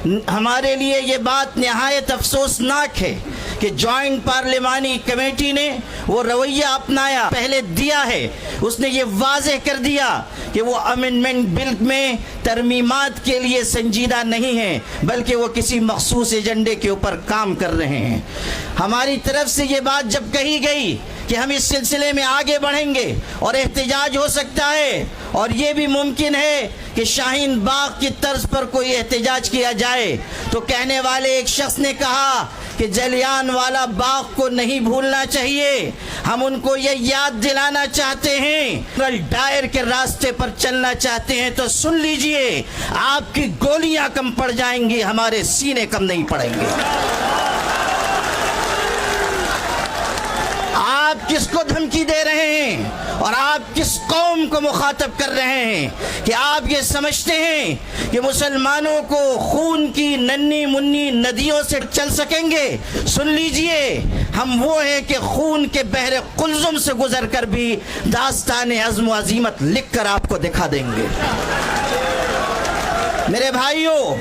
ہمارے لیے یہ بات نہایت افسوسناک ہے کہ جوائنٹ پارلیمانی کمیٹی نے وہ رویہ اپنایا پہلے دیا ہے. اس نے یہ واضح کر دیا کہ وہ امینڈمنٹ بل میں ترمیمات کے لیے سنجیدہ نہیں ہیں بلکہ وہ کسی مخصوص ایجنڈے کے اوپر کام کر رہے ہیں. ہماری طرف سے یہ بات جب کہی گئی کہ ہم اس سلسلے میں آگے بڑھیں گے اور احتجاج ہو سکتا ہے اور یہ بھی ممکن ہے کہ شاہین باغ کی طرز پر کوئی احتجاج کیا جائے، تو کہنے والے ایک شخص نے کہا کہ جلیان والا باغ کو نہیں بھولنا چاہیے، ہم ان کو یہ یاد دلانا چاہتے ہیں، ڈائر کے راستے پر چلنا چاہتے ہیں تو سن لیجئے، آپ کی گولیاں کم پڑ جائیں گی، ہمارے سینے کم نہیں پڑیں گے. آپ کس کو دھمکی دے رہے ہیں اور آپ کس قوم کو مخاطب کر رہے ہیں کہ آپ یہ سمجھتے ہیں کہ مسلمانوں کو خون کی ننھی منی ندیوں سے چل سکیں گے؟ سن لیجئے، ہم وہ ہیں کہ خون کے بحر قلزم سے گزر کر بھی داستان عزم و عزیمت لکھ کر آپ کو دکھا دیں گے. میرے بھائیوں،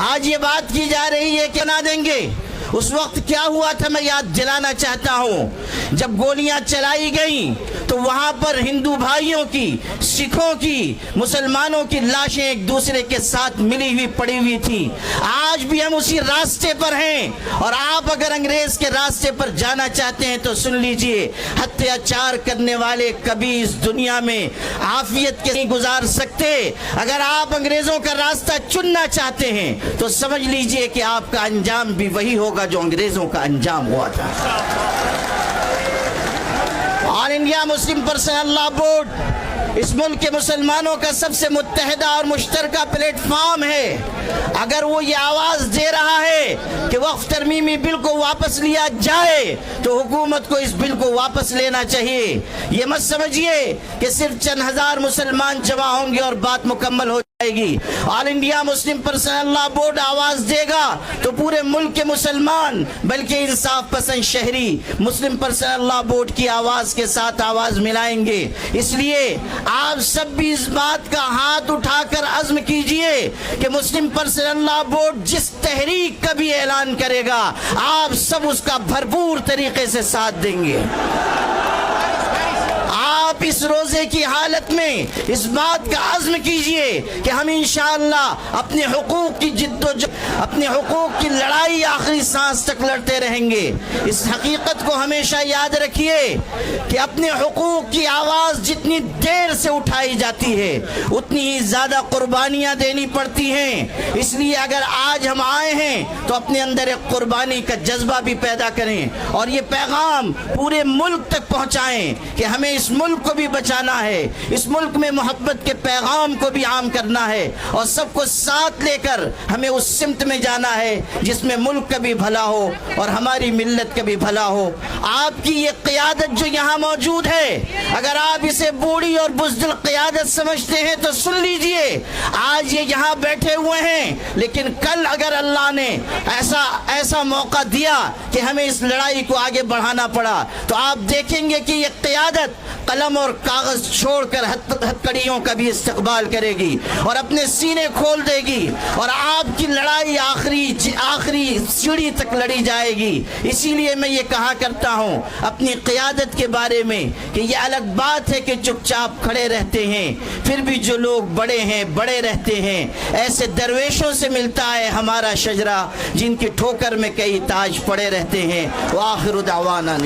آج یہ بات کی جا رہی ہے کہ نہ دیں گے. اس وقت کیا ہوا تھا میں یاد دلانا چاہتا ہوں. جب گولیاں چلائی گئیں تو وہاں پر ہندو بھائیوں کی، سکھوں کی، مسلمانوں کی لاشیں ایک دوسرے کے ساتھ ملی ہوئی پڑی ہوئی تھی. آج بھی ہم اسی راستے پر ہیں اور آپ اگر انگریز کے راستے پر جانا چاہتے ہیں تو سن لیجئے، اتیاچار کرنے والے کبھی اس دنیا میں عافیت کے نہیں گزار سکتے. اگر آپ انگریزوں کا راستہ چننا چاہتے ہیں تو سمجھ لیجئے کہ آپ کا انجام بھی وہی ہوگا جو انگریزوں کا انجام ہوا تھا. آل انڈیا مسلم پرسنل لا بورڈ اس ملک کے مسلمانوں کا سب سے متحدہ اور مشترکہ پلیٹ فارم ہے. اگر وہ یہ آواز دے رہا ہے کہ وقف ترمیمی بل کو واپس لیا جائے تو حکومت کو اس بل کو واپس لینا چاہیے. یہ مت سمجھیے کہ صرف چند ہزار مسلمان جمع ہوں گے اور بات مکمل ہو جائے گی. آل انڈیا مسلم پرسنل لا بورڈ آواز دے گا تو پورے ملک کے مسلمان بلکہ انصاف پسند شہری مسلم پرسنل لا بورڈ کی آواز کے ساتھ آواز ملائیں گے. اس لیے آپ سب بھی اس بات کا ہاتھ اٹھا کر عزم کیجئے کہ مسلم پرسنل لا بورڈ جس تحریک کا بھی اعلان کرے گا آپ سب اس کا بھرپور طریقے سے ساتھ دیں گے. آپ اس روزے کی حالت میں اس بات کا عزم کیجئے کہ ہم انشاءاللہ اپنے حقوق کی اپنے حقوق کی لڑائی آخری سانس تک لڑتے رہیں گے. اس حقیقت کو ہمیشہ یاد رکھیے کہ اپنے حقوق کی آواز جتنی دیر سے اٹھائی جاتی ہے اتنی ہی زیادہ قربانیاں دینی پڑتی ہیں. اس لیے اگر آج ہم آئے ہیں تو اپنے اندر ایک قربانی کا جذبہ بھی پیدا کریں اور یہ پیغام پورے ملک تک پہنچائیں کہ ہمیں اس ملک کو بھی بچانا ہے، اس ملک میں محبت کے پیغام کو بھی عام کرنا ہے اور سب کو ساتھ لے کر ہمیں اس سمت میں جانا ہے جس میں ملک کا بھی بھلا ہو اور ہماری ملت کا بھی بھلا ہو. آپ کی یہ قیادت جو یہاں موجود ہے اگر آپ اسے بوڑھی اور بزدل قیادت سمجھتے ہیں تو سن لیجئے، آج یہ یہاں بیٹھے ہوئے ہیں لیکن کل اگر اللہ نے ایسا موقع دیا کہ ہمیں اس لڑائی کو آگے بڑھانا پڑا تو آپ دیکھیں گے کہ یہ قیادت قلم اور کاغذ چھوڑ کر ہتھکڑیوں کا بھی استقبال کرے گی اور اپنے سینے کھول دے گی اور آپ کی لڑائی آخری سیڑھی تک لڑی جائے گی. اسی لیے میں یہ کہا کرتا ہوں اپنی قیادت کے بارے میں کہ یہ الگ بات ہے کہ چپ چاپ کھڑے رہتے ہیں، پھر بھی جو لوگ بڑے ہیں بڑے رہتے ہیں. ایسے درویشوں سے ملتا ہے ہمارا شجرہ جن کی ٹھوکر میں کئی تاج پڑے رہتے ہیں. وآخر دعوانا